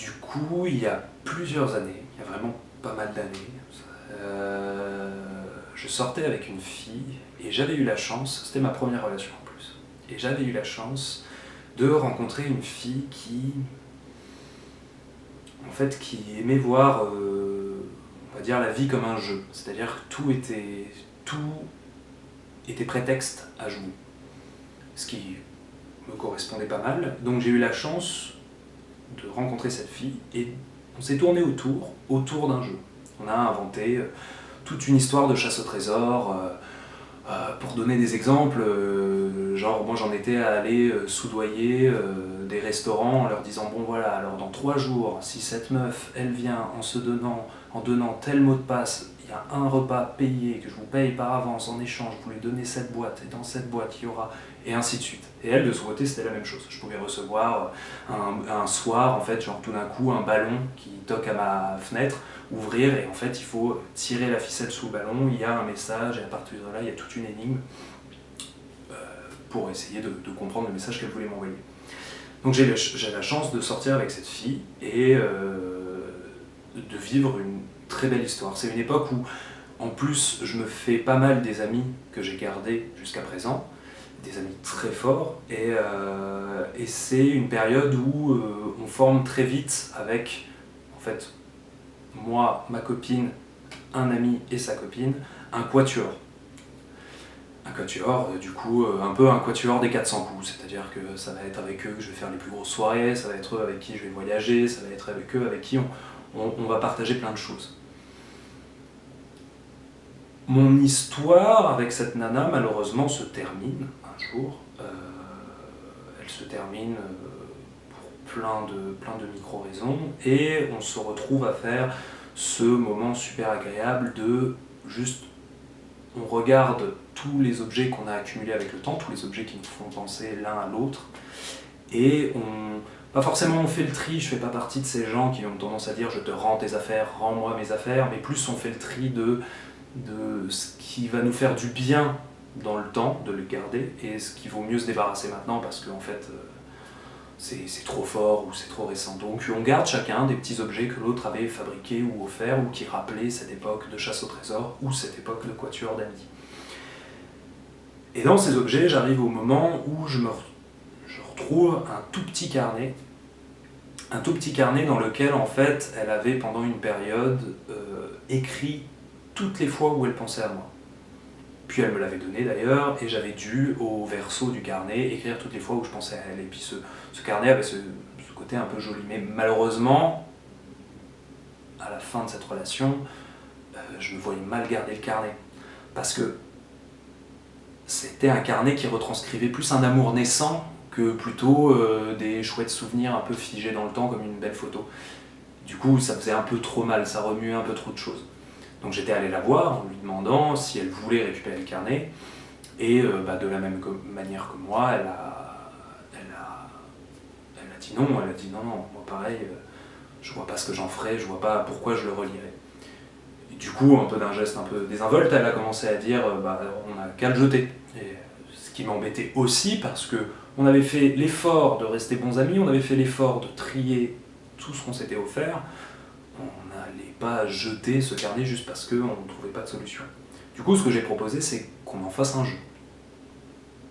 du coup, il y a plusieurs années, il y a vraiment pas mal d'années, je sortais avec une fille et j'avais eu la chance, c'était ma première relation en plus, et j'avais eu la chance de rencontrer une fille qui aimait voir, on va dire, la vie comme un jeu. C'est-à-dire que tout était prétexte à jouer. Ce qui me correspondait pas mal. Donc j'ai eu la chance de rencontrer cette fille et on s'est tourné autour d'un jeu. On a inventé toute une histoire de chasse au trésor. Pour donner des exemples, genre moi j'en étais à aller soudoyer des restaurants en leur disant bon voilà, alors dans 3 jours, si cette meuf elle vient en donnant tel mot de passe, il y a un repas payé que je vous paye par avance en échange, vous lui donnez cette boîte et dans cette boîte il y aura, et ainsi de suite. Et elle de son côté c'était la même chose. Je pouvais recevoir un soir en fait, genre tout d'un coup un ballon qui toque à ma fenêtre, ouvrir et en fait il faut tirer la ficelle sous le ballon, il y a un message et à partir de là il y a toute une énigme pour essayer de comprendre le message qu'elle voulait m'envoyer. Donc j'ai la chance de sortir avec cette fille et de vivre une très belle histoire. C'est une époque où en plus je me fais pas mal des amis que j'ai gardés jusqu'à présent, des amis très forts, et c'est une période où on forme très vite avec en fait moi, ma copine, un ami et sa copine, un quatuor. Un quatuor, du coup, un peu un quatuor des 400 coups, c'est-à-dire que ça va être avec eux que je vais faire les plus grosses soirées, ça va être eux avec qui je vais voyager, ça va être avec eux avec qui on va partager plein de choses. Mon histoire avec cette nana, malheureusement, se termine un jour. Elle se termine pour plein de micro-raisons, et on se retrouve à faire ce moment super agréable de juste, on regarde tous les objets qu'on a accumulés avec le temps, tous les objets qui nous font penser l'un à l'autre, et pas forcément on fait le tri, je fais pas partie de ces gens qui ont tendance à dire je te rends tes affaires, rends-moi mes affaires, mais plus on fait le tri de ce qui va nous faire du bien dans le temps, de le garder, et ce qui vaut mieux se débarrasser maintenant parce qu'en fait c'est trop fort ou c'est trop récent. Donc on garde chacun des petits objets que l'autre avait fabriqués ou offerts ou qui rappelaient cette époque de chasse au trésor ou cette époque de quatuor d'amis. Et dans ces objets, j'arrive au moment où je retrouve un tout petit carnet dans lequel en fait elle avait pendant une période écrit toutes les fois où elle pensait à moi. Puis elle me l'avait donné d'ailleurs, et j'avais dû, au verso du carnet, écrire toutes les fois où je pensais à elle. Et puis ce carnet avait ce côté un peu joli. Mais malheureusement, à la fin de cette relation, je me voyais mal garder le carnet. Parce que c'était un carnet qui retranscrivait plus un amour naissant que plutôt des chouettes souvenirs un peu figés dans le temps comme une belle photo. Du coup, ça faisait un peu trop mal, ça remuait un peu trop de choses. Donc j'étais allé la voir en lui demandant si elle voulait récupérer le carnet, et de la même manière que moi, elle a dit non, moi pareil, je vois pas ce que j'en ferais, je vois pas pourquoi je le relirais. Et du coup, un peu d'un geste un peu désinvolte, elle a commencé à dire on n'a qu'à le jeter. Et ce qui m'embêtait aussi parce que on avait fait l'effort de rester bons amis, on avait fait l'effort de trier tout ce qu'on s'était offert, on n'allait pas jeter ce carnet juste parce qu'on ne trouvait pas de solution. Du coup, ce que j'ai proposé, c'est qu'on en fasse un jeu.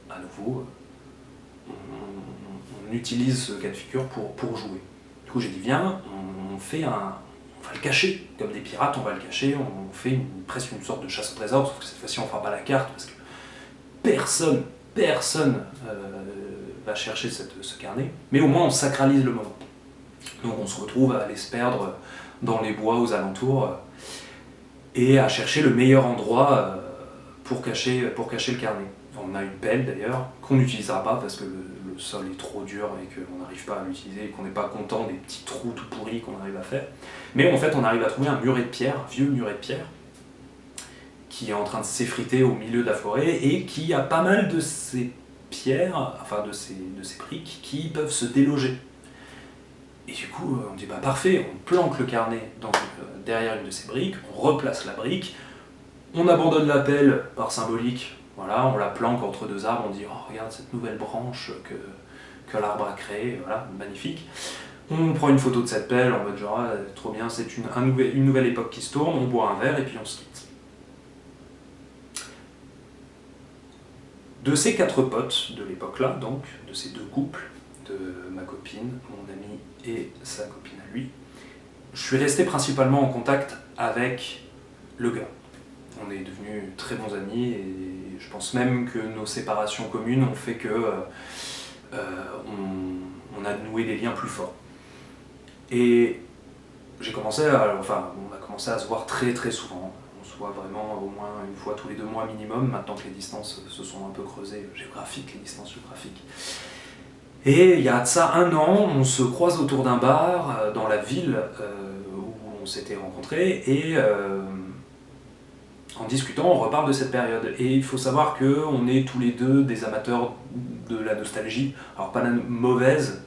À nouveau, on utilise ce cas de figure pour jouer. Du coup, j'ai dit, viens, on va le cacher. Comme des pirates, on va le cacher, on fait presque une sorte de chasse au trésor, sauf que cette fois-ci, on ne fera pas la carte, parce que personne va chercher ce carnet, mais au moins on sacralise le moment. Donc on se retrouve à aller se perdre dans les bois aux alentours et à chercher le meilleur endroit pour cacher le carnet. On a une pelle d'ailleurs, qu'on n'utilisera pas parce que le sol est trop dur et qu'on n'arrive pas à l'utiliser et qu'on n'est pas content des petits trous tout pourris qu'on arrive à faire. Mais en fait on arrive à trouver un muret de pierre, un vieux muret de pierre, qui est en train de s'effriter au milieu de la forêt et qui a pas mal de ces pierres, enfin de ces briques qui peuvent se déloger. Et du coup, on dit parfait, on planque le carnet derrière une de ces briques, on replace la brique, on abandonne la pelle par symbolique, voilà, on la planque entre deux arbres, on dit regarde cette nouvelle branche que l'arbre a créée, voilà, magnifique. On prend une photo de cette pelle en mode genre ah, trop bien, c'est une nouvelle époque qui se tourne, on boit un verre et puis on se quitte. De ces 4 potes de l'époque-là, donc, de ces 2 couples, de ma copine, mon ami et sa copine à lui, je suis resté principalement en contact avec le gars. On est devenus très bons amis et je pense même que nos séparations communes ont fait que on a noué des liens plus forts. Et on a commencé à se voir très très souvent. On se voit vraiment au moins une fois tous les 2 mois minimum, maintenant que les distances se sont un peu creusées, les distances géographiques. Et il y a de ça 1 an, on se croise autour d'un bar dans la ville où on s'était rencontrés et en discutant, on reparle de cette période. Et il faut savoir qu'on est tous les 2 des amateurs de la nostalgie, alors pas la mauvaise,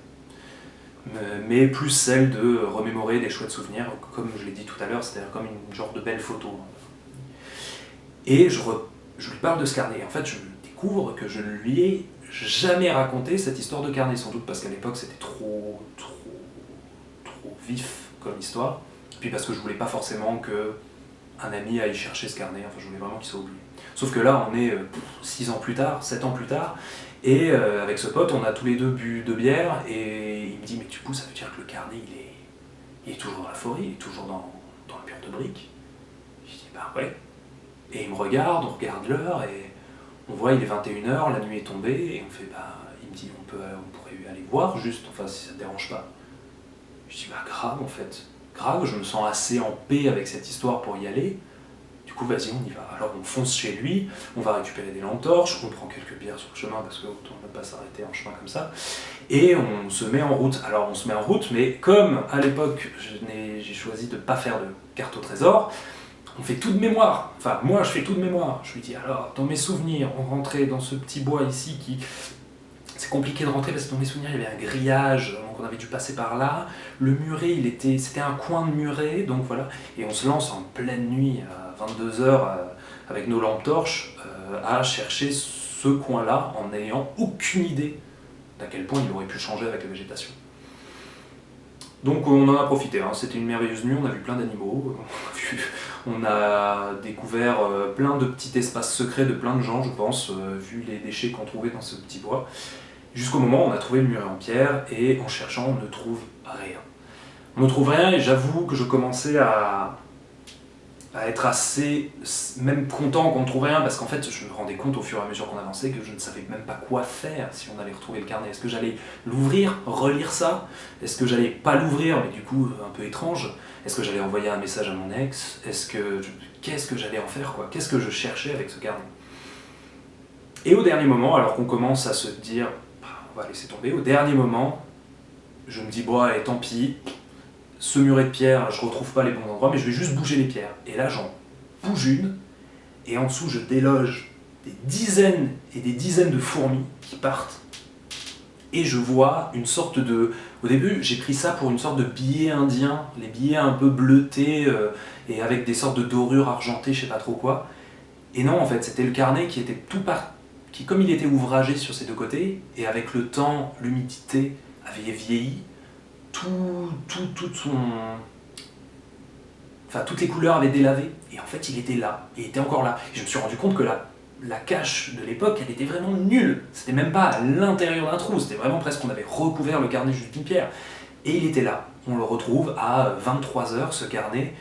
mais plus celle de remémorer des chouettes souvenirs, comme je l'ai dit tout à l'heure, c'est-à-dire comme une genre de belle photo. Et je lui parle de ce carnet. En fait, je découvre que je ne lui ai jamais raconté cette histoire de carnet, sans doute parce qu'à l'époque c'était trop vif comme histoire, puis parce que je voulais pas forcément que un ami aille chercher ce carnet, enfin je voulais vraiment qu'il soit oublié. Sauf que là on est 6 ans plus tard, 7 ans plus tard, et avec ce pote on a tous les 2 bu 2 bières, et il me dit mais du coup ça veut dire que le carnet il est toujours dans la forêt, il est toujours dans le mur de briques. Je dis bah ouais. Et il me regarde, on regarde l'heure, et on voit il est 21h, la nuit est tombée, et on fait bah, il me dit on pourrait aller voir juste, enfin si ça te dérange pas. Je dis bah grave en fait, grave, je me sens assez en paix avec cette histoire pour y aller. Du coup vas-y on y va. Alors on fonce chez lui, on va récupérer des lampes torches, on prend quelques bières sur le chemin parce qu'on ne peut pas s'arrêter en chemin comme ça, et on se met en route. Alors on se met en route, mais comme à l'époque j'ai choisi de ne pas faire de carte au trésor, on fait tout de mémoire. Enfin, moi, je fais tout de mémoire. Je lui dis, alors, dans mes souvenirs, on rentrait dans ce petit bois ici qui... C'est compliqué de rentrer parce que dans mes souvenirs, il y avait un grillage, donc on avait dû passer par là. Le muret, c'était un coin de muret, donc voilà. Et on se lance en pleine nuit, à 22h, avec nos lampes torches, à chercher ce coin-là, en n'ayant aucune idée d'à quel point il aurait pu changer avec la végétation. Donc on en a profité, hein. C'était une merveilleuse nuit, on a vu plein d'animaux, on a découvert plein de petits espaces secrets de plein de gens, je pense, vu les déchets qu'on trouvait dans ce petit bois. Jusqu'au moment où on a trouvé le muret en pierre, et en cherchant, on ne trouve rien. On ne trouve rien, et j'avoue que je commençais à être assez, même content qu'on ne trouve rien, parce qu'en fait, je me rendais compte au fur et à mesure qu'on avançait que je ne savais même pas quoi faire si on allait retrouver le carnet. Est-ce que j'allais l'ouvrir, relire ça? Est-ce que j'allais pas l'ouvrir, mais du coup, un peu étrange? Est-ce que j'allais envoyer un message à mon ex? Qu'est-ce que j'allais en faire, quoi? Qu'est-ce que je cherchais avec ce carnet? Et au dernier moment, alors qu'on commence à se dire, on va laisser tomber, au dernier moment, je me dis, bon, allez, tant pis, ce muret de pierre, je retrouve pas les bons endroits, mais je vais juste bouger les pierres. Et là, j'en bouge une, et en dessous, je déloge des dizaines et des dizaines de fourmis qui partent. Et je vois une sorte de... Au début, j'ai pris ça pour une sorte de billet indien, les billets un peu bleutés, et avec des sortes de dorures argentées, je sais pas trop quoi. Et non, en fait, c'était le carnet qui était qui, comme il était ouvragé sur ses 2 côtés, et avec le temps, l'humidité avait vieilli, toutes les couleurs avaient délavé, et en fait il était là, il était encore là. Et je me suis rendu compte que la cache de l'époque, elle était vraiment nulle. C'était même pas à l'intérieur d'un trou, c'était vraiment presque qu'on avait recouvert le carnet juste d'une pierre. Et il était là. On le retrouve à 23h, ce carnet,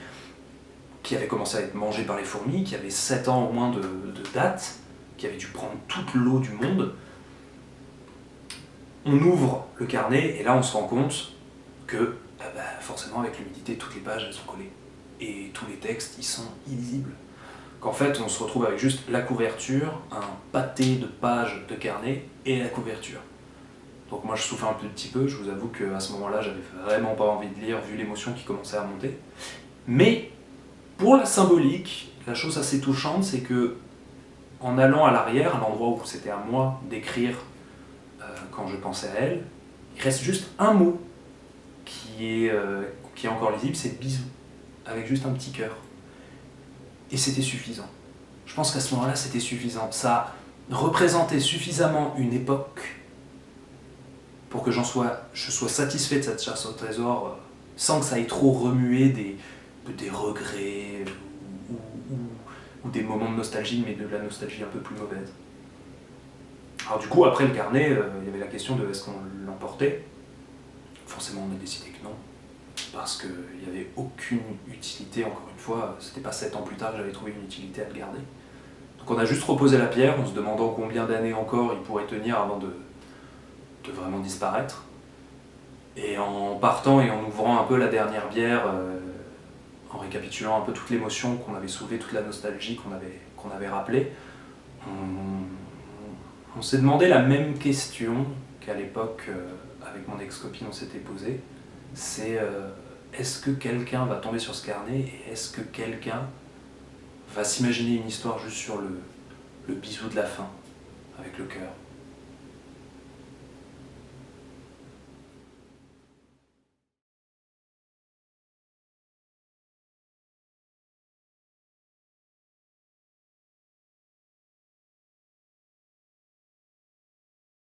qui avait commencé à être mangé par les fourmis, qui avait 7 ans au moins de date, qui avait dû prendre toute l'eau du monde. On ouvre le carnet, et là on se rend compte que forcément avec l'humidité, toutes les pages elles sont collées. Et tous les textes, ils sont illisibles. Qu'en fait, on se retrouve avec juste la couverture, un pâté de pages de carnet et la couverture. Donc moi je souffre un petit peu, je vous avoue qu'à ce moment-là, j'avais vraiment pas envie de lire, vu l'émotion qui commençait à monter. Mais, pour la symbolique, la chose assez touchante, c'est que, en allant à l'arrière, à l'endroit où c'était à moi d'écrire quand je pensais à elle, il reste juste un mot qui est encore lisible, c'est bisous, avec juste un petit cœur. Et c'était suffisant. Je pense qu'à ce moment-là, c'était suffisant. Ça représentait suffisamment une époque pour que je sois satisfait de cette chasse au trésor sans que ça ait trop remué des regrets ou des moments de nostalgie, mais de la nostalgie un peu plus mauvaise. Alors du coup, après le carnet, il y avait la question de est-ce qu'on l'emportait. Forcément, on a décidé que non, parce qu'il n'y avait aucune utilité, encore une fois, c'était pas 7 ans plus tard que j'avais trouvé une utilité à le garder. Donc on a juste reposé la pierre en se demandant combien d'années encore il pourrait tenir avant de vraiment disparaître. Et en partant et en ouvrant un peu la dernière bière, en récapitulant un peu toute l'émotion qu'on avait soulevée, toute la nostalgie qu'on avait rappelée, on s'est demandé la même question qu'à l'époque, avec mon ex-copine, on s'était posé. C'est est-ce que quelqu'un va tomber sur ce carnet et est-ce que quelqu'un va s'imaginer une histoire juste sur le bisou de la fin, avec le cœur.